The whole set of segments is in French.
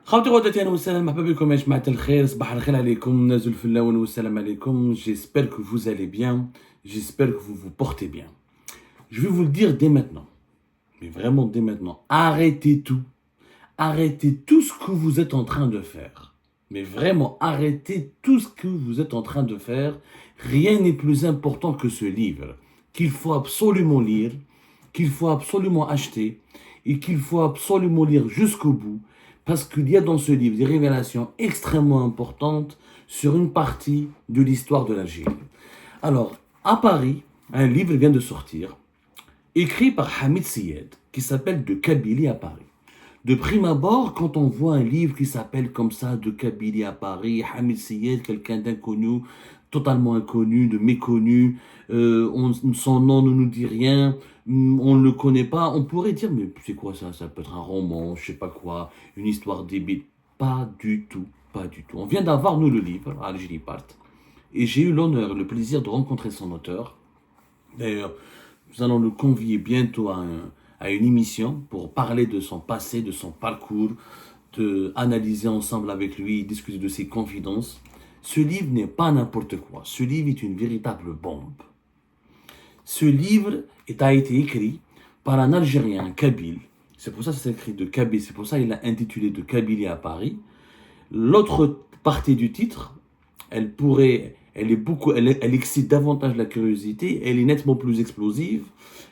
خوتي غداتي اهلا وسهلا مرحبا بكم يا جماعة الخير صباح الخير عليكم نازل في اللون والسلام عليكم. J'espère que vous allez bien, j'espère que vous vous portez bien. Je vais vous le dire dès maintenant, mais vraiment dès maintenant, arrêtez tout ce que vous êtes en train de faire. Mais vraiment, arrêtez tout ce que vous êtes en train de faire. Rien n'est plus important que ce livre, qu'il faut absolument lire, qu'il faut absolument acheter et qu'il faut absolument lire jusqu'au bout, parce qu'il y a dans ce livre des révélations extrêmement importantes sur une partie de l'histoire de l'Algérie. Alors, à Paris, un livre vient de sortir, écrit par Hamid Syed, qui s'appelle De Kabylie à Paris. De prime abord, quand on voit un livre qui s'appelle comme ça, De Kabylie à Paris, Hamid Syed, quelqu'un d'inconnu, totalement inconnu, de méconnu, son nom ne nous dit rien, on ne le connaît pas, on pourrait dire, mais c'est quoi ça? Ça peut être un roman, je sais pas quoi, une histoire débile. Pas du tout, pas du tout. On vient d'avoir, nous, le livre, à Algérie Part, et j'ai eu l'honneur, le plaisir de rencontrer son auteur. D'ailleurs, nous allons le convier bientôt à une émission pour parler de son passé, de son parcours, de analyser ensemble avec lui, discuter de ses confidences. Ce livre n'est pas n'importe quoi. Ce livre est une véritable bombe. Ce livre a été écrit par un Algérien, un Kabyle. C'est pour ça que c'est écrit de Kabylie. C'est pour ça qu'il l'a intitulé De Kabylie à Paris. L'autre partie du titre, elle excite davantage la curiosité, elle est nettement plus explosive.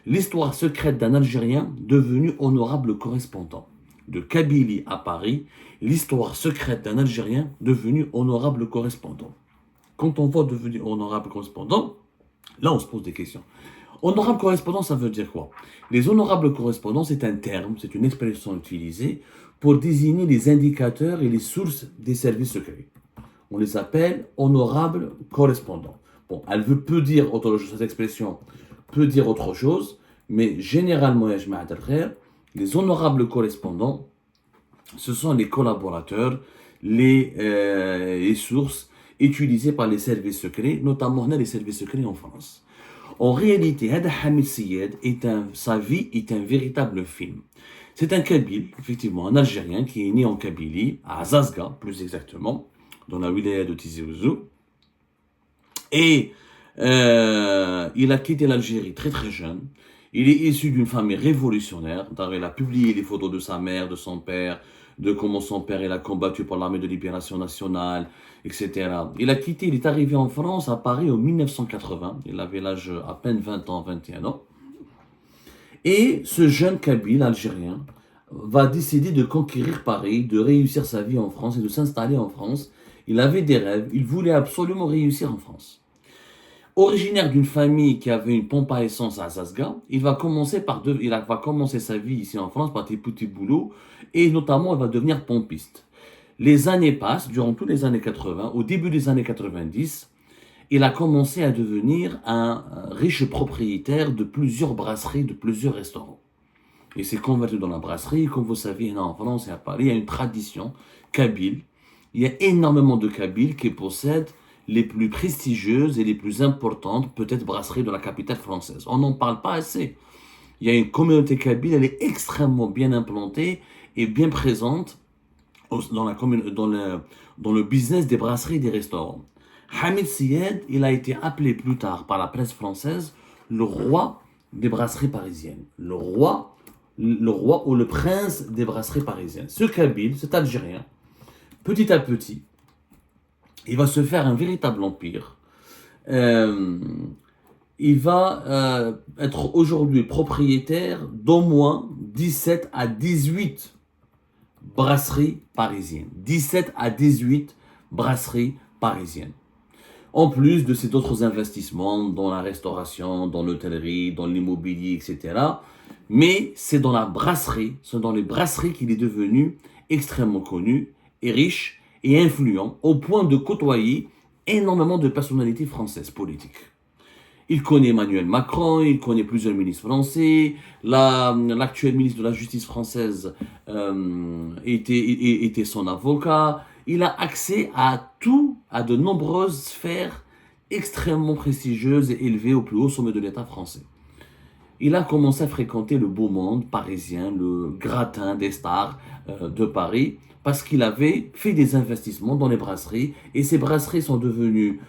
L'histoire secrète d'un Algérien devenu honorable correspondant. De Kabylie à Paris, l'histoire secrète d'un Algérien devenu honorable correspondant. Quand on voit devenir honorable correspondant, là on se pose des questions. Honorable correspondant, ça veut dire quoi? Les honorables correspondants, c'est un terme, c'est une expression utilisée pour désigner les indicateurs et les sources des services secrets. On les appelle honorables correspondants. Bon, peut dire autre chose, cette expression peut dire autre chose, mais généralement, les honorables correspondants, ce sont les collaborateurs, les sources utilisées par les services secrets, notamment les services secrets en France. En réalité, Hamid Syed sa vie est un véritable film. C'est un Kabyle, effectivement, un Algérien qui est né en Kabylie, à Zazga, plus exactement, dans la wilaya de Tizi Ouzou. Et il a quitté l'Algérie très très jeune. Il est issu d'une famille révolutionnaire. Il a publié les photos de sa mère, de son père, de comment son père il a combattu pour l'armée de libération nationale, etc. Il est arrivé en France, à Paris, en 1980. Il avait l'âge à peine 20 ans, 21 ans. Et ce jeune Kabyle algérien va décider de conquérir Paris, de réussir sa vie en France et de s'installer en France. Il avait des rêves, il voulait absolument réussir en France. Originaire d'une famille qui avait une pompe à essence à Zazga, il va commencer sa vie ici en France par des petits boulots et notamment il va devenir pompiste. Les années passent, durant toutes les années 80, au début des années 90, il a commencé à devenir un riche propriétaire de plusieurs brasseries, de plusieurs restaurants. Il s'est converti dans la brasserie. Comme vous savez, en France et à Paris, il y a une tradition kabyle. Il y a énormément de Kabyles qui possèdent les plus prestigieuses et les plus importantes, peut-être, brasseries de la capitale française. On n'en parle pas assez. Il y a une communauté kabyle, elle est extrêmement bien implantée et bien présente dans le business des brasseries et des restaurants. Hamid Syed, il a été appelé plus tard par la presse française le roi des brasseries parisiennes. Le roi ou le prince des brasseries parisiennes. Ce Kabyle, cet Algérien, petit à petit, il va se faire un véritable empire. Il va être aujourd'hui propriétaire d'au moins 17 à 18 brasseries parisiennes. 17 à 18 brasseries parisiennes. En plus de ces autres investissements dans la restauration, dans l'hôtellerie, dans l'immobilier, etc. Mais c'est dans les brasseries qu'il est devenu extrêmement connu et riche et influent au point de côtoyer énormément de personnalités françaises politiques. Il connaît Emmanuel Macron, il connaît plusieurs ministres français, l'actuel ministre de la Justice française était son avocat. Il a accès à de nombreuses sphères extrêmement prestigieuses et élevées au plus haut sommet de l'État français. Il a commencé à fréquenter le beau monde parisien, le gratin des stars, de Paris, parce qu'il avait fait des investissements dans les brasseries, et ces brasseries sont devenues,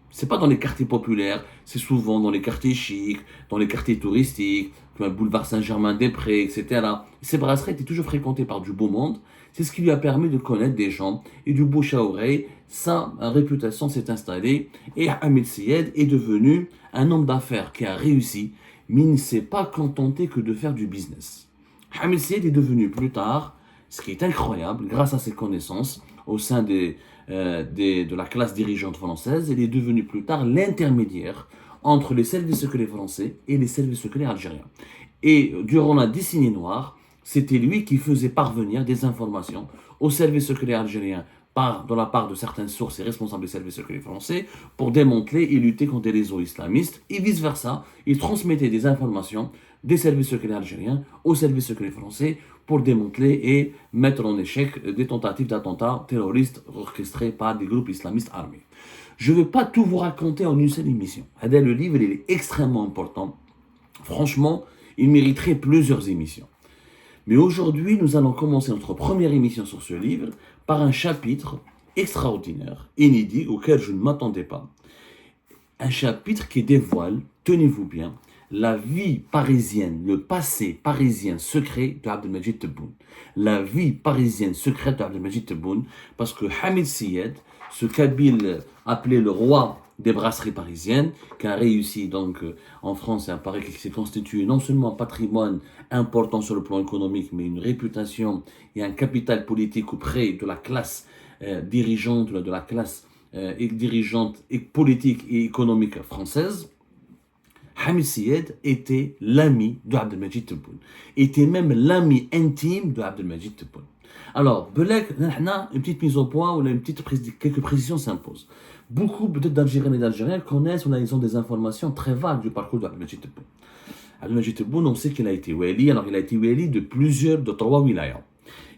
c'est pas dans les quartiers populaires, c'est souvent dans les quartiers chics, dans les quartiers touristiques, comme le boulevard Saint-Germain-des-Prés, etc. Ces brasseries étaient toujours fréquentées par du beau monde. C'est ce qui lui a permis de connaître des gens et du bouche à oreille. Sa réputation s'est installée et Hamid Syed est devenu un homme d'affaires qui a réussi, mais il ne s'est pas contenté que de faire du business. Hamid Syed est devenu plus tard, ce qui est incroyable, grâce à ses connaissances au sein de la classe dirigeante française, il est devenu plus tard l'intermédiaire entre les services secrets français et les services secrets algériens. Et durant la décennie noire, c'était lui qui faisait parvenir des informations aux services secrets algériens de la part de certaines sources et responsables des services secrets français pour démanteler et lutter contre les réseaux islamistes et vice-versa. Il transmettait des informations des services secrets algériens aux services secrets français pour démanteler et mettre en échec des tentatives d'attentats terroristes orchestrés par des groupes islamistes armés. Je ne vais pas tout vous raconter en une seule émission. Le livre, il est extrêmement important. Franchement, il mériterait plusieurs émissions. Mais aujourd'hui, nous allons commencer notre première émission sur ce livre par un chapitre extraordinaire, inédit, auquel je ne m'attendais pas. Un chapitre qui dévoile, tenez-vous bien, la vie parisienne, le passé parisien secret de Abdelmajid Tebboune. La vie parisienne secrète de Abdelmajid Tebboune, parce que Hamid Syed, ce Kabyle appelé le roi des brasseries parisiennes, qui a réussi donc en France et à Paris, qui s'est constitué non seulement un patrimoine important sur le plan économique, mais une réputation et un capital politique auprès de la classe dirigeante, de la classe dirigeante et politique et économique française. Hamid Syed était l'ami de Abdelmajid Tebboune, était même l'ami intime de Abdelmajid Tebboune. Alors, une petite mise au point ou quelques précisions s'imposent. Beaucoup peut-être d'Algériens et d'Algériens connaissent ou ils ont des informations très vagues du parcours d'Abdelmajid Tebboune. Abdelmajid Tebboune, on sait qu'il a été wali, alors il a été wali de 3 wilayas.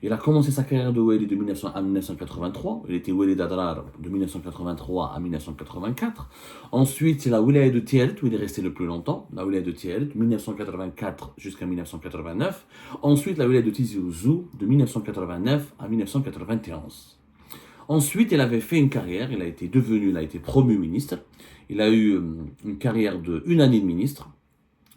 Il a commencé sa carrière de wali de 1900 à 1983. Il était wali d'Adrar de 1983 à 1984. Ensuite, c'est la wilaya de Tielt où il est resté le plus longtemps. La wilaya de Tielt, 1984 jusqu'à 1989. Ensuite, la wilaya de Tizi Ouzou de 1989 à 1991. Ensuite, il avait fait une carrière. Il a été promu ministre. Il a eu une carrière de une année de ministre.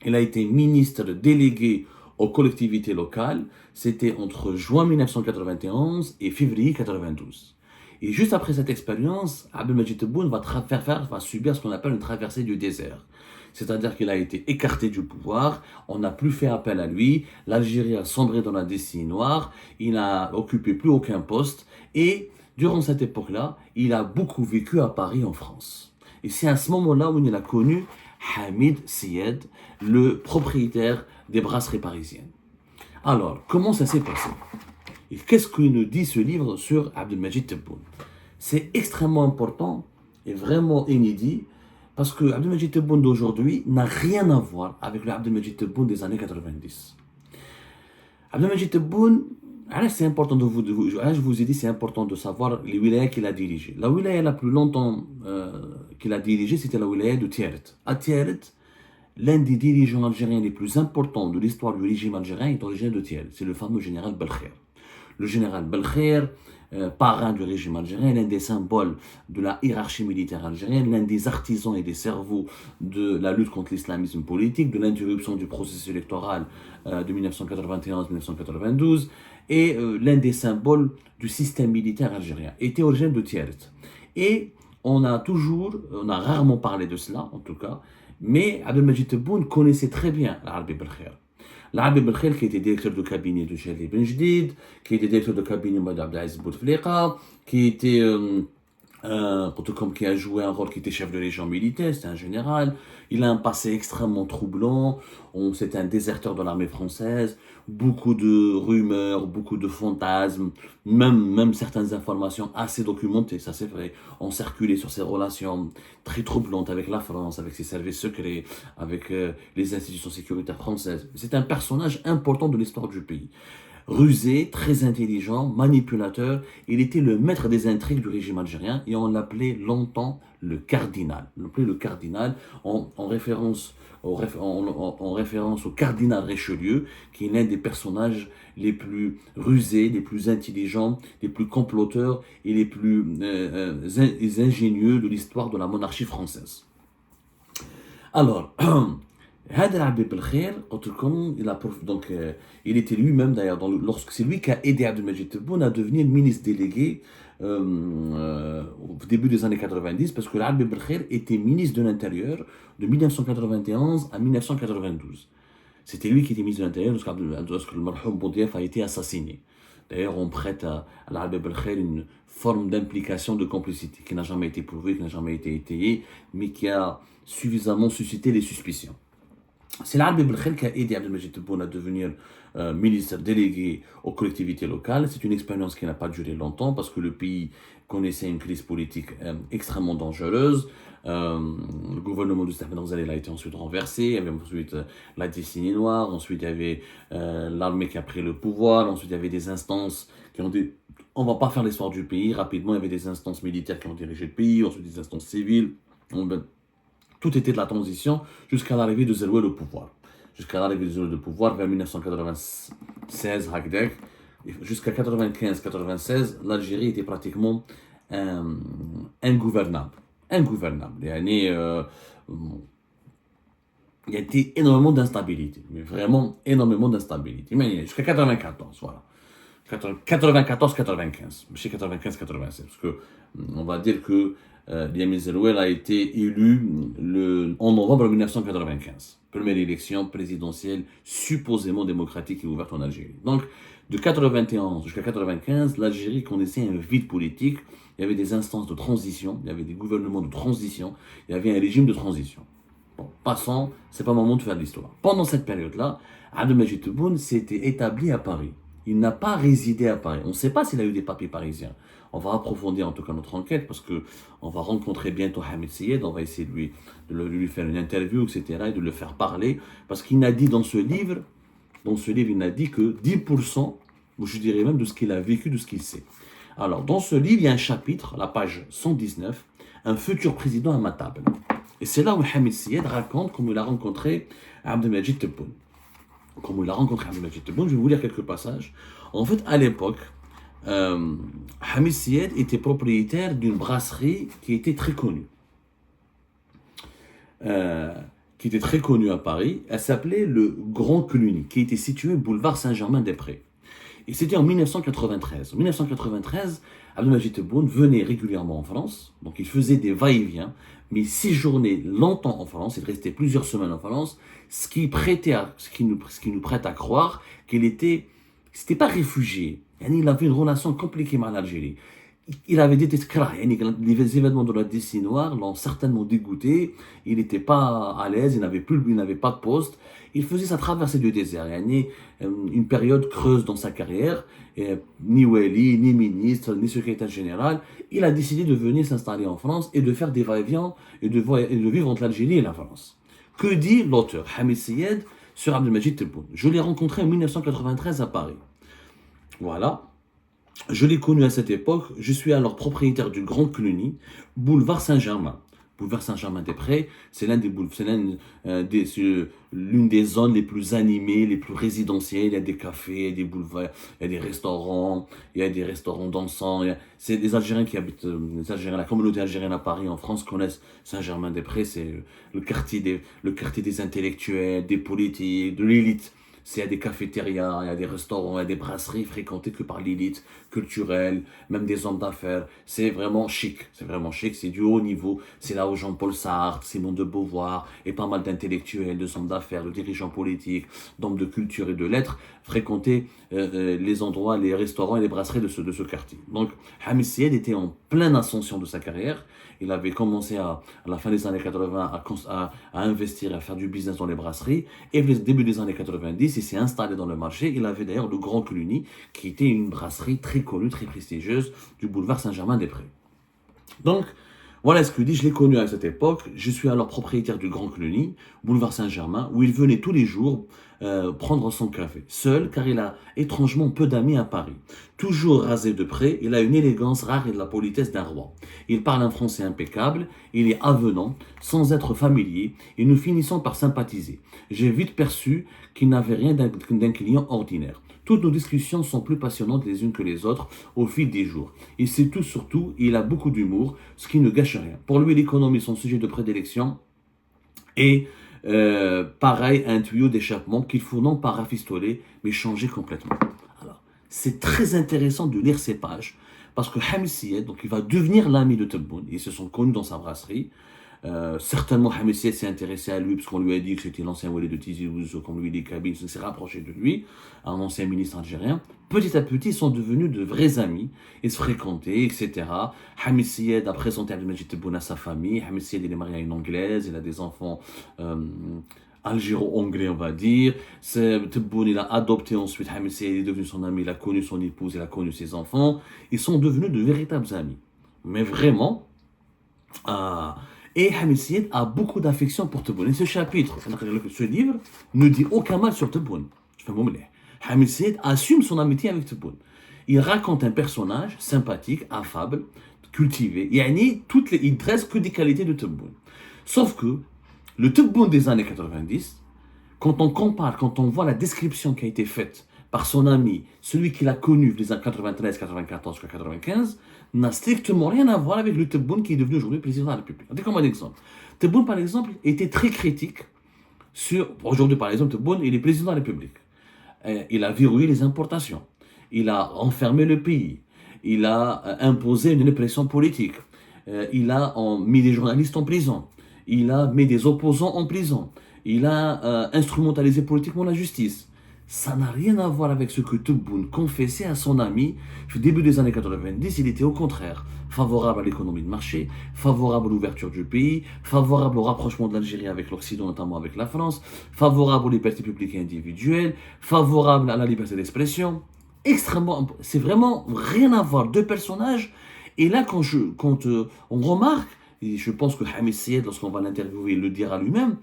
Il a été ministre délégué aux collectivités locales, c'était entre juin 1991 et février 1992. Et juste après cette expérience, Abdelmajid Tebboune va subir ce qu'on appelle une traversée du désert. C'est-à-dire qu'il a été écarté du pouvoir, on n'a plus fait appel à lui, l'Algérie a sombré dans la décennie noire, il n'a occupé plus aucun poste, et durant cette époque-là, il a beaucoup vécu à Paris en France. Et c'est à ce moment-là où il a connu Hamid Syed, le propriétaire des brasseries parisiennes. Alors, comment ça s'est passé? Et qu'est-ce qu'il nous dit ce livre sur Abdelmajid Tebboune? C'est extrêmement important et vraiment inédit parce que Abdelmajid Tebboune d'aujourd'hui n'a rien à voir avec le Abdelmajid Tebboune des années 90. Abdelmajid Tebboune, c'est important je vous ai dit, c'est important de savoir les wilayas qu'il a dirigées. La wilaya la plus longtemps qu'il a dirigée, c'était la wilaya de Tieret. À Tieret, l'un des dirigeants algériens les plus importants de l'histoire du régime algérien est originaire de Tieret. C'est le fameux général Belkher. Le général Belkher, parrain du régime algérien, l'un des symboles de la hiérarchie militaire algérienne, l'un des artisans et des cerveaux de la lutte contre l'islamisme politique, de l'interruption du processus électoral de 1991-1992, et l'un des symboles du système militaire algérien, était originaire de Tieret. Et on a rarement parlé de cela, en tout cas, mais Abdelmajid Tebboune connaissait très bien l'Arbi Belkher. L'Arbi Belkher qui était directeur de cabinet de Jalil Ben Jdid, qui était directeur de cabinet de Abdelaziz Bouteflika, qui était qui a joué un rôle, qui était chef de légion militaire, c'était un général. Il a un passé extrêmement troublant. C'était un déserteur de l'armée française. Beaucoup de rumeurs, beaucoup de fantasmes, même certaines informations assez documentées, ça c'est vrai, ont circulé sur ses relations très troublantes avec la France, avec ses services secrets, avec les institutions sécuritaires françaises. C'est un personnage important de l'histoire du pays. rusé, très intelligent, manipulateur. Il était le maître des intrigues du régime algérien et on l'appelait longtemps le cardinal. On l'appelait le cardinal en référence en référence au cardinal Richelieu, qui est l'un des personnages les plus rusés, les plus intelligents, les plus comploteurs et les plus ingénieux de l'histoire de la monarchie française. Alors, هذا العبد بالخير قلت لكم il était lui-même d'ailleurs lorsque c'est lui qui a aidé Abdelmadjid Tebboune à devenir ministre délégué au début des années 90 parce que l'Abd Belkhair était ministre de l'Intérieur de 1991 à 1992. C'était lui qui était ministre de l'Intérieur lorsque le marhoum Boudiaf a été assassiné. D'ailleurs, on prête à l'Abd Belkhair une forme d'implication, de complicité qui n'a jamais été prouvée, qui n'a jamais été étayée, mais qui a suffisamment suscité les suspicions. C'est l'Abd Belkhair qui a aidé Abdelmadjid Tebboune à devenir ministre délégué aux collectivités locales. C'est une expérience qui n'a pas duré longtemps parce que le pays connaissait une crise politique extrêmement dangereuse. Le gouvernement de Stéphane Ghazali a été ensuite renversé. Il y avait ensuite la décennie noire. Ensuite, il y avait l'armée qui a pris le pouvoir. Ensuite, il y avait des instances qui ont dit on ne va pas faire l'histoire du pays. Rapidement, il y avait des instances militaires qui ont dirigé le pays. Ensuite, des instances civiles. Tout était de la transition jusqu'à l'arrivée de Zerouel au pouvoir. Jusqu'à l'arrivée de Zerouel au pouvoir vers 1996, Hakdek. Jusqu'à 95-96, l'Algérie était pratiquement ingouvernable. Ingouvernable. Il y a été énormément d'instabilité. Mais vraiment énormément d'instabilité. Jusqu'à 94, voilà. 94-95, je sais 95-96, parce que on va dire que Liam Zerouel a été élu en novembre 1995. Première élection présidentielle supposément démocratique et ouverte en Algérie. Donc, de 91 jusqu'à 95, l'Algérie connaissait un vide politique. Il y avait des instances de transition, il y avait des gouvernements de transition, il y avait un régime de transition. Bon, passons, c'est pas le moment de faire de l'histoire. Pendant cette période-là, Abdelmadjid Tebboune s'était établi à Paris. Il n'a pas résidé à Paris. On ne sait pas s'il a eu des papiers parisiens. On va approfondir en tout cas notre enquête parce qu'on va rencontrer bientôt Hamid Syed. On va essayer de lui faire une interview, etc. et de le faire parler. Parce qu'il n'a dit dans ce livre, il n'a dit que 10%, ou je dirais même de ce qu'il a vécu, de ce qu'il sait. Alors, dans ce livre, il y a un chapitre, la page 119, un futur président à ma table. Et c'est là où Hamid Syed raconte comment il a rencontré Abdelmadjid Tebboune. Comme il a rencontré Abdelmadjid Tebboune, je vais vous lire quelques passages. En fait, à l'époque, Hamid Syed était propriétaire d'une brasserie qui était très connue. Qui était très connue à Paris. Elle s'appelait le Grand Cluny, qui était situé boulevard Saint-Germain-des-Prés. Et c'était en 1993. En 1993, Abdelmadjid Tebboune venait régulièrement en France, donc il faisait des va-et-vient, mais séjournait longtemps en France, il restait plusieurs semaines en France, ce qui nous prête à croire qu'il c'était pas réfugié. Il avait une relation compliquée avec l'Algérie. Il avait des les événements de la décennie noire l'ont certainement dégoûté. Il n'était pas à l'aise, il n'avait pas de poste. Il faisait sa traversée du désert. Une période creuse dans sa carrière. Ni wali, ni ministre, ni secrétaire général. Il a décidé de venir s'installer en France et de faire des va-et-vient et de vivre entre l'Algérie et la France. Que dit l'auteur Hamid Syed sur Abdelmadjid Tebboune? Je l'ai rencontré en 1993 à Paris. Voilà. Je l'ai connu à cette époque. Je suis alors propriétaire du Grand Cluny, boulevard Saint-Germain. Boulevard Saint-Germain-des-Prés, c'est l'une des zones les plus animées, les plus résidentielles. Il y a des cafés, il y a des boulevards, il y a des restaurants, dansants. C'est des Algériens qui habitent, la communauté algérienne à Paris, en France, connaissent Saint-Germain-des-Prés. C'est le quartier des intellectuels, des politiques, de l'élite. Il y a des cafétérias, il y a des restaurants, il y a des brasseries fréquentées que par l'élite culturelle, même des hommes d'affaires. C'est vraiment chic, c'est du haut niveau. C'est là où Jean-Paul Sartre, Simone de Beauvoir et pas mal d'intellectuels, de hommes d'affaires, de dirigeants politiques, d'hommes de culture et de lettres fréquentaient les endroits, les restaurants et les brasseries de ce quartier. Donc Hamid Syed était en pleine ascension de sa carrière. Il avait commencé à la fin des années 80 à investir, à faire du business dans les brasseries. Et au début des années 90, il s'est installé dans le marché. Il avait d'ailleurs le Grand Cluny, qui était une brasserie très connue, très prestigieuse, du boulevard Saint-Germain-des-Prés. Donc, Voilà ce que dit, je l'ai connu à cette époque. Je suis alors propriétaire du Grand Cluny, boulevard Saint-Germain, où il venait tous les jours prendre son café. Seul, car il a étrangement peu d'amis à Paris. Toujours rasé de près, il a une élégance rare et de la politesse d'un roi. Il parle un français impeccable, il est avenant, sans être familier, et nous finissons par sympathiser. J'ai vite perçu qu'il n'avait rien d'un client ordinaire. Toutes nos discussions sont plus passionnantes les unes que les autres au fil des jours. Il sait tout sur tout et il a beaucoup d'humour, ce qui ne gâche rien. Pour lui, l'économie est son sujet de prédilection et pareil, un tuyau d'échappement qu'il faut non pas rafistoler, mais changer complètement. Alors, c'est très intéressant de lire ces pages parce que Hamid Syed, donc il va devenir l'ami de Tebboune. Ils se sont connus dans sa brasserie. Certainement, Hamid Syed s'est intéressé à lui parce qu'on lui a dit que c'était l'ancien wali de Tizi Ouzou, comme lui dit Kabil, il s'est rapproché de lui, un ancien ministre algérien. Petit à petit, ils sont devenus de vrais amis, ils se fréquentaient, etc. Hamid Syed a présenté Abdelmajid Tebboune à sa famille. Hamid Syed, il est marié à une Anglaise, il a des enfants algéro-anglais, on va dire. Tebboune, il a adopté ensuite Hamid Syed, il est devenu son ami, il a connu son épouse, il a connu ses enfants. Ils sont devenus de véritables amis. Mais vraiment, et Hamid Syed a beaucoup d'affection pour Tebboune. Et ce chapitre, ce livre, ne dit aucun mal sur Tebboune. Hamid Syed assume son amitié avec Tebboune. Il raconte un personnage sympathique, affable, cultivé. Il dresse que des qualités de Tebboune. Sauf que le Tebboune des années 90, quand on compare, quand on voit la description qui a été faite par son ami, celui qu'il a connu les années 93, 94, 95, n'a strictement rien à voir avec le Tebboune qui est devenu aujourd'hui président de la République. On dit comme un exemple. Tebboune, par exemple, était très critique sur... Aujourd'hui, par exemple, Tebboune, il est président de la République. Il a verrouillé les importations. Il a enfermé le pays. Il a imposé une répression politique. Il a mis des journalistes en prison. Il a mis des opposants en prison. Il a instrumentalisé politiquement la justice. Ça n'a rien à voir avec ce que Tebboune confessait à son ami. Au début des années 90, il était au contraire favorable à l'économie de marché, favorable à l'ouverture du pays, favorable au rapprochement de l'Algérie avec l'Occident, notamment avec la France, favorable aux libertés publiques et individuelles, favorable à la liberté d'expression. Extrêmement, c'est vraiment rien à voir, deux personnages. Et là, quand on remarque, et je pense que Hamid Syed, lorsqu'on va l'interviewer, il le dira lui-même,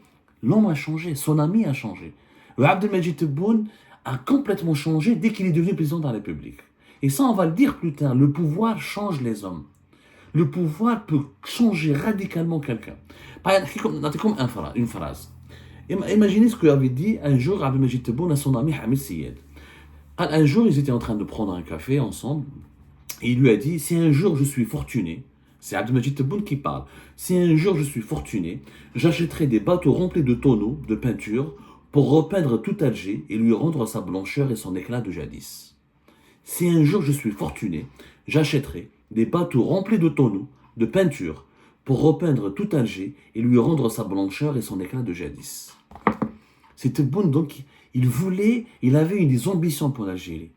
l'homme a changé, son ami a changé. Abdelmajid Tebboune a complètement changé dès qu'il est devenu président de la République. Et ça, on va le dire plus tard, le pouvoir change les hommes. Le pouvoir peut changer radicalement quelqu'un. Par exemple, comme une phrase. Imaginez ce qu'avait dit un jour Abdelmajid Tebboune à son ami Hamid Syed. Un jour, ils étaient en train de prendre un café ensemble, et il lui a dit, si un jour je suis fortuné, c'est Abdelmajid Tebboune qui parle, si un jour je suis fortuné, j'achèterai des bateaux remplis de tonneaux de peinture pour repeindre tout Alger et lui rendre sa blancheur et son éclat de jadis. Si un jour je suis fortuné, j'achèterai des bateaux remplis de tonneaux de peinture pour repeindre tout Alger et lui rendre sa blancheur et son éclat de jadis. C'était bon, donc il avait des ambitions pour l'Algérie.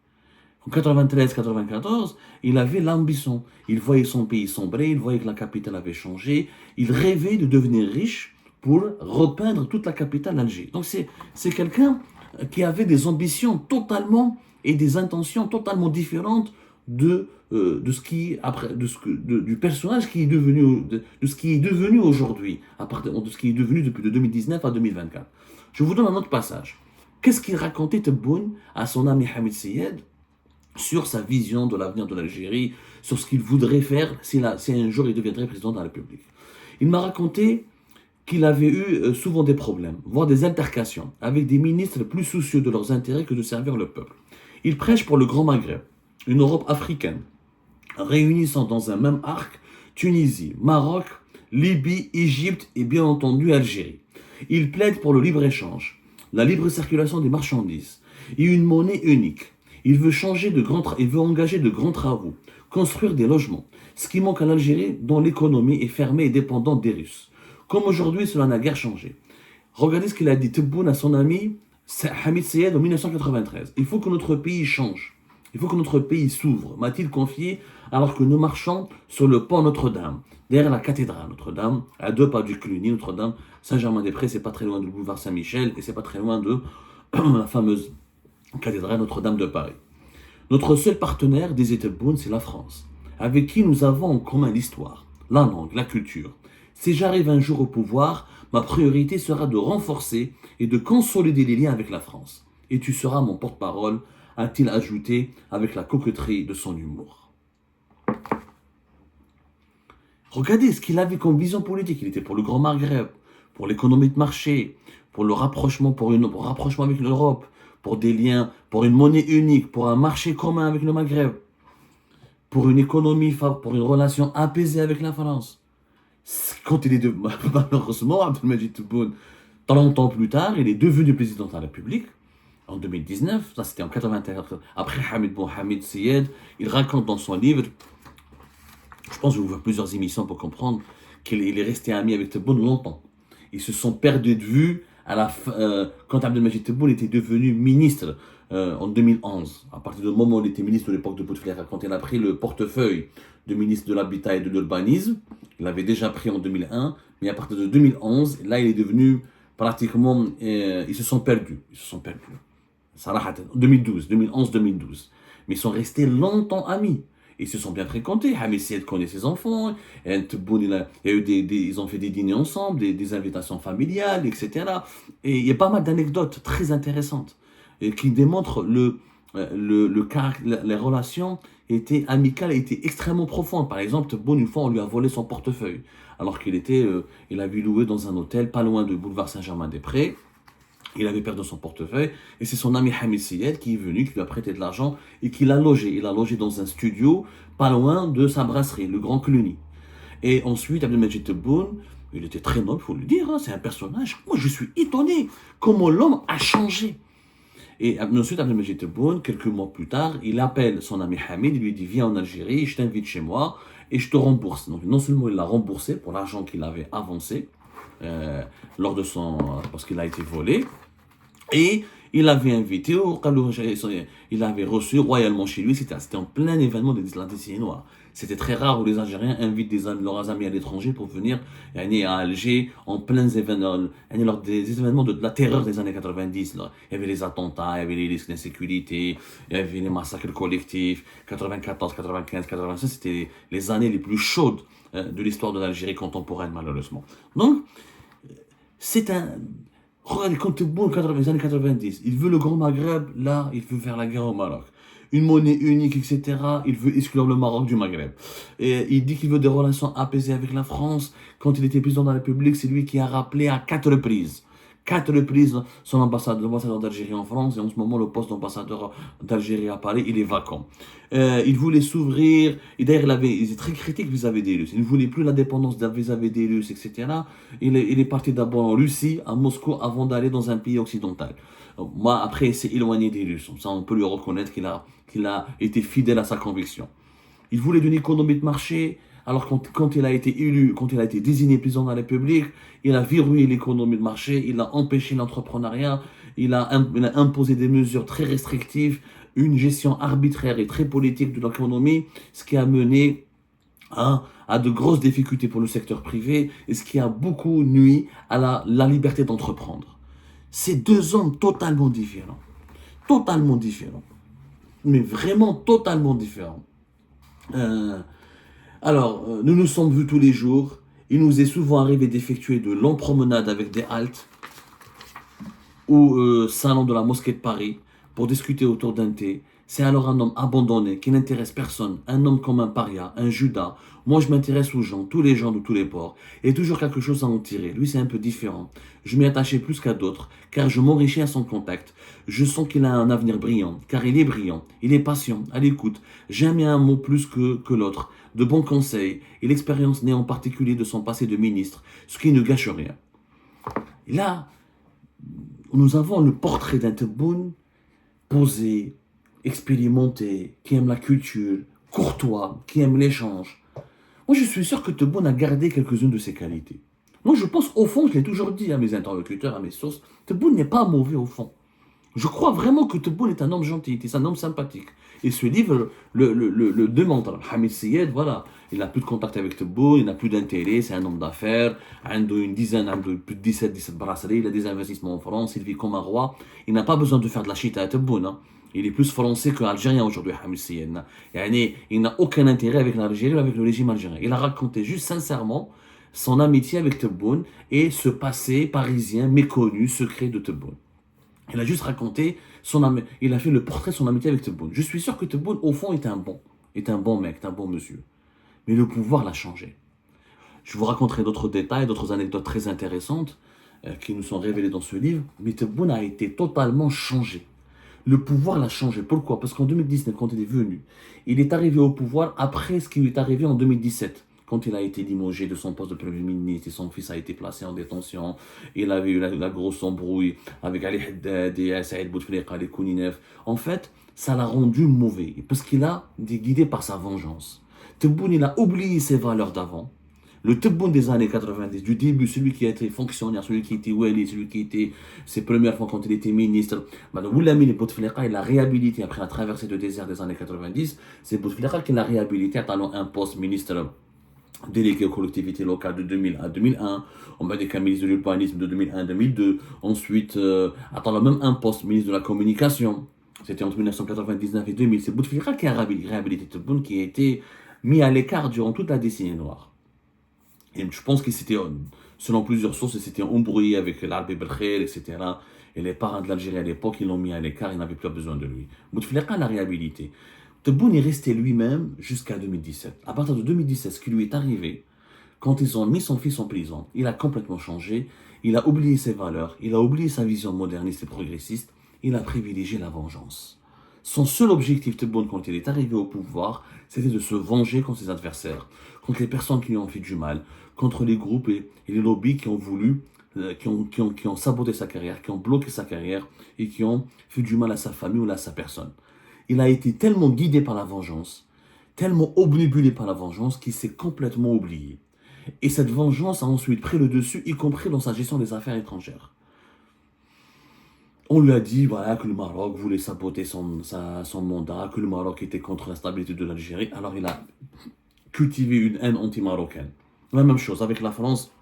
En 93-94, il avait l'ambition. Il voyait son pays sombrer, il voyait que la capitale avait changé. Il rêvait de devenir riche pour repeindre toute la capitale d'Alger. Donc c'est quelqu'un qui avait des ambitions totalement et des intentions totalement différentes du personnage qui est devenu, de ce qui est devenu aujourd'hui, de ce qui est devenu depuis de 2019 à 2024. Je vous donne un autre passage. Qu'est-ce qu'il racontait Tebboune à son ami Hamid Syed sur sa vision de l'avenir de l'Algérie, sur ce qu'il voudrait faire si un jour il deviendrait président de la République. Il m'a raconté qu'il avait eu souvent des problèmes, voire des altercations, avec des ministres plus soucieux de leurs intérêts que de servir le peuple. Il prêche pour le Grand Maghreb, une Europe africaine, réunissant dans un même arc Tunisie, Maroc, Libye, Égypte et bien entendu Algérie. Il plaide pour le libre-échange, la libre circulation des marchandises et une monnaie unique. Il veut engager de grands travaux, construire des logements, ce qui manque à l'Algérie dont l'économie est fermée et dépendante des Russes. Comme aujourd'hui, cela n'a guère changé. Regardez ce qu'il a dit Tebboune à son ami Hamid Syed en 1993. Il faut que notre pays change. Il faut que notre pays s'ouvre, m'a-t-il confié, alors que nous marchons sur le pont Notre-Dame, derrière la cathédrale Notre-Dame, à 2 pas du Cluny, Notre-Dame, Saint-Germain-des-Prés, c'est pas très loin du boulevard Saint-Michel, et c'est pas très loin de la fameuse cathédrale Notre-Dame de Paris. Notre seul partenaire, disait Tebboune, c'est la France, avec qui nous avons en commun l'histoire, la langue, la culture. Si j'arrive un jour au pouvoir, ma priorité sera de renforcer et de consolider les liens avec la France. Et tu seras mon porte-parole, a-t-il ajouté avec la coquetterie de son humour. Regardez ce qu'il avait comme vision politique. Il était pour le Grand Maghreb, pour l'économie de marché, pour le rapprochement, pour un rapprochement avec l'Europe, pour des liens, pour une monnaie unique, pour un marché commun avec le Maghreb, pour une économie, pour une relation apaisée avec la France. Quand il est de, malheureusement, Abdelmajid Tebboune, 30 ans plus tard, il est devenu président de la République. En 2019, ça c'était en 81, après Hamid Mohamed Syed, il raconte dans son livre, je pense que je vais vous faire plusieurs émissions pour comprendre qu'il est resté ami avec Tebboune longtemps. Ils se sont perdus de vue quand Abdelmajid Tebboune était devenu ministre en 2011. À partir du moment où il était ministre de l'époque de Bouteflika, quand il a pris le portefeuille de ministre de l'Habitat et de l'Urbanisme, il l'avait déjà pris en 2001, mais à partir de 2011, là il est devenu pratiquement, ils se sont perdus. Sarah, 2012, 2011-2012. Mais ils sont restés longtemps amis. Ils se sont bien fréquentés. Hamid Syed connaît ses enfants. Tebboune, ils ont fait des dîners ensemble, des invitations familiales, etc. Et il y a pas mal d'anecdotes très intéressantes qui démontrent les relations étaient amicales et étaient extrêmement profondes. Par exemple, Tebboune, une fois, on lui a volé son portefeuille. Alors il avait loué dans un hôtel pas loin du boulevard Saint-Germain-des-Prés. Il avait perdu son portefeuille et c'est son ami Hamid Syed qui est venu, qui lui a prêté de l'argent et qui l'a logé. Il l'a logé dans un studio pas loin de sa brasserie, le Grand Cluny. Et ensuite, Abdelmajid Tebboune, il était très noble, il faut le dire, hein, c'est un personnage. Moi, je suis étonné comment l'homme a changé. Et ensuite, Abdelmajid Tebboune, quelques mois plus tard, il appelle son ami Hamid, il lui dit, viens en Algérie, je t'invite chez moi et je te rembourse. Donc non seulement il l'a remboursé pour l'argent qu'il avait avancé, parce qu'il a été volé, et il avait invité, il l'avait reçu royalement chez lui. C'était en plein événement de la décennie noire. C'était très rare où les Algériens invitent leurs amis à l'étranger pour venir à Alger en plein événements, lors des événements de la terreur des années 90. Là. Il y avait les attentats, il y avait les risques d'insécurité, il y avait les massacres collectifs, 94, 95, 96. C'était les années les plus chaudes de l'histoire de l'Algérie contemporaine, malheureusement. Donc, c'est un... Regardez, quand Tebboune, dans les années 90, il veut le Grand Maghreb, là, il veut faire la guerre au Maroc. Une monnaie unique, etc. Il veut exclure le Maroc du Maghreb. Et il dit qu'il veut des relations apaisées avec la France. Quand il était président de la République, c'est lui qui a rappelé à 4 reprises son l'ambassadeur d'Algérie en France, et en ce moment le poste d'ambassadeur d'Algérie à Paris, il est vacant. Il voulait s'ouvrir, et d'ailleurs il était très critique vis-à-vis des Russes, il ne voulait plus l'indépendance vis-à-vis des Russes, etc. Il est parti d'abord en Russie, à Moscou, avant d'aller dans un pays occidental. Moi, après, il s'est éloigné des Russes, ça on peut lui reconnaître qu'il a été fidèle à sa conviction. Il voulait d'une économie de marché. Alors quand il a été élu, quand il a été désigné président de la République, il a verrouillé l'économie de marché, il a empêché l'entrepreneuriat, il a imposé des mesures très restrictives, une gestion arbitraire et très politique de l'économie, ce qui a mené à de grosses difficultés pour le secteur privé et ce qui a beaucoup nui à la liberté d'entreprendre. C'est deux hommes totalement différents, mais vraiment totalement différents. Alors, nous nous sommes vus tous les jours. Il nous est souvent arrivé d'effectuer de longues promenades avec des haltes au salon de la mosquée de Paris pour discuter autour d'un thé. C'est alors un homme abandonné qui n'intéresse personne, un homme comme un paria, un Judas. Moi, je m'intéresse aux gens, tous les gens de tous les ports, et toujours quelque chose à en tirer. Lui, c'est un peu différent. Je m'y attachais plus qu'à d'autres, car je m'enrichis à son contact. Je sens qu'il a un avenir brillant, car il est brillant, il est patient, à l'écoute. J'aime un mot plus que l'autre, de bons conseils, et l'expérience née en particulier de son passé de ministre, ce qui ne gâche rien. Et là, nous avons le portrait d'un Tebboune posé, expérimenté, qui aime la culture, courtois, qui aime l'échange. Moi, je suis sûr que Tebboune a gardé quelques-unes de ses qualités. Moi, je pense, au fond, je l'ai toujours dit à mes interlocuteurs, à mes sources, Tebboune n'est pas mauvais au fond. Je crois vraiment que Tebboune est un homme gentil, c'est un homme sympathique. Et ce livre le démontre. Hamid Syed, voilà, il n'a plus de contact avec Tebboune, il n'a plus d'intérêt, c'est un homme d'affaires, il a plus de 17 brasseries, il a des investissements en France, il vit comme un roi. Il n'a pas besoin de faire de la chita à Tebboune. Hein. Il est plus français qu'algérien aujourd'hui, Hamid Seyedna. Il n'a aucun intérêt avec l'Algérie ou avec le régime algérien. Il a raconté juste sincèrement son amitié avec Tebboune et ce passé parisien méconnu, secret de Tebboune. Il a juste raconté il a fait le portrait de son amitié avec Tebboune. Je suis sûr que Tebboune, au fond, est un bon mec, est un bon monsieur. Mais le pouvoir l'a changé. Je vous raconterai d'autres détails, d'autres anecdotes très intéressantes qui nous sont révélées dans ce livre. Mais Tebboune a été totalement changé. Le pouvoir l'a changé. Pourquoi? Parce qu'en 2019, quand il est venu, il est arrivé au pouvoir après ce qui lui est arrivé en 2017. Quand il a été limogé de son poste de Premier ministre et son fils a été placé en détention, il avait eu la grosse embrouille avec Ali Haddad et Saïd Bouteflika, les Kouninef. En fait, ça l'a rendu mauvais parce qu'il a été guidé par sa vengeance. Tebboune, il a oublié ses valeurs d'avant. Le Tebboune des années 90, du début, celui qui a été fonctionnaire, celui qui était Wali, celui qui était ses premières fois quand il était ministre, Oulamine Bouteflika, il l'a réhabilité après la traversée de désert des années 90. C'est Bouteflika qui l'a réhabilité en allant un poste ministre délégué aux collectivités locales de 2000 à 2001, on m'a dit qu'un ministre de l'urbanisme de 2001 à 2002, ensuite, attendant même un poste ministre de la communication, c'était entre 1999 et 2000, c'est Bouteflika qui a réhabilité Tebboune, qui a été mis à l'écart durant toute la décennie noire. Et je pense qu'il s'était, selon plusieurs sources, il s'était embrouillé avec l'Arbi Belkhair, etc. Et les parents de l'Algérie à l'époque, ils l'ont mis à l'écart, ils n'avaient plus besoin de lui. Bouteflika l'a réhabilité. Tebboune est resté lui-même jusqu'à 2017. À partir de 2017, ce qui lui est arrivé, quand ils ont mis son fils en prison, il a complètement changé, il a oublié ses valeurs, il a oublié sa vision moderniste et progressiste, il a privilégié la vengeance. Son seul objectif, Tebboune, quand il est arrivé au pouvoir, c'était de se venger contre ses adversaires, contre les personnes qui lui ont fait du mal, contre les groupes et les lobbies qui ont voulu, qui ont saboté sa carrière, qui ont bloqué sa carrière et qui ont fait du mal à sa famille ou à sa personne. Il a été tellement guidé par la vengeance, tellement obnubilé par la vengeance qu'il s'est complètement oublié. Et cette vengeance a ensuite pris le dessus, y compris dans sa gestion des affaires étrangères. On lui a dit voilà, que le Maroc voulait saboter son mandat, que le Maroc était contre la stabilité de l'Algérie. Alors il a cultivé une haine anti-marocaine. La même chose avec la France.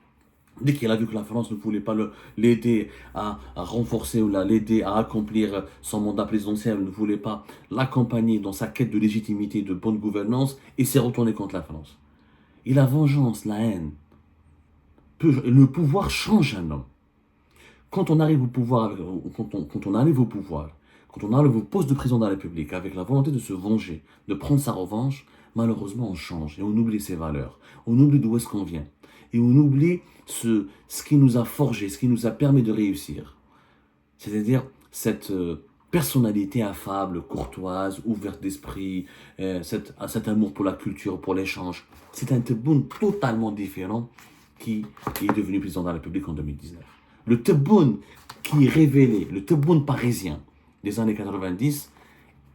Dès qu'il a vu que la France ne voulait pas l'aider à renforcer ou l'aider à accomplir son mandat présidentiel, ne voulait pas l'accompagner dans sa quête de légitimité, de bonne gouvernance, il s'est retourné contre la France. Et la vengeance, la haine, le pouvoir change un homme. Quand on arrive au pouvoir, quand on arrive au poste de président de la République avec la volonté de se venger, de prendre sa revanche, malheureusement on change et on oublie ses valeurs, on oublie d'où est-ce qu'on vient et on oublie ce qui nous a forgé, ce qui nous a permis de réussir. C'est-à-dire cette personnalité affable, courtoise, ouverte d'esprit, cet amour pour la culture, pour l'échange. C'est un Tebboune totalement différent qui est devenu président de la République en 2019. Le Tebboune qui est révélé, le Tebboune parisien des années 90,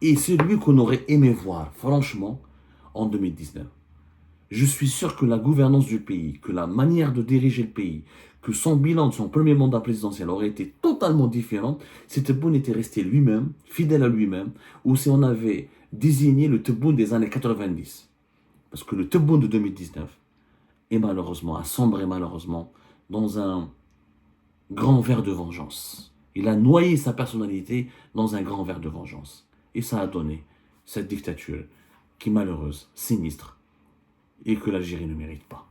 est celui qu'on aurait aimé voir, franchement, en 2019. Je suis sûr que la gouvernance du pays, que la manière de diriger le pays, que son bilan de son premier mandat présidentiel aurait été totalement différent si Tebboune était resté lui-même, fidèle à lui-même, ou si on avait désigné le Tebboune des années 90. Parce que le Tebboune de 2019 est malheureusement, a sombré malheureusement dans un grand verre de vengeance. Il a noyé sa personnalité dans un grand verre de vengeance. Et ça a donné cette dictature qui est malheureuse, sinistre, et que l'Algérie ne mérite pas.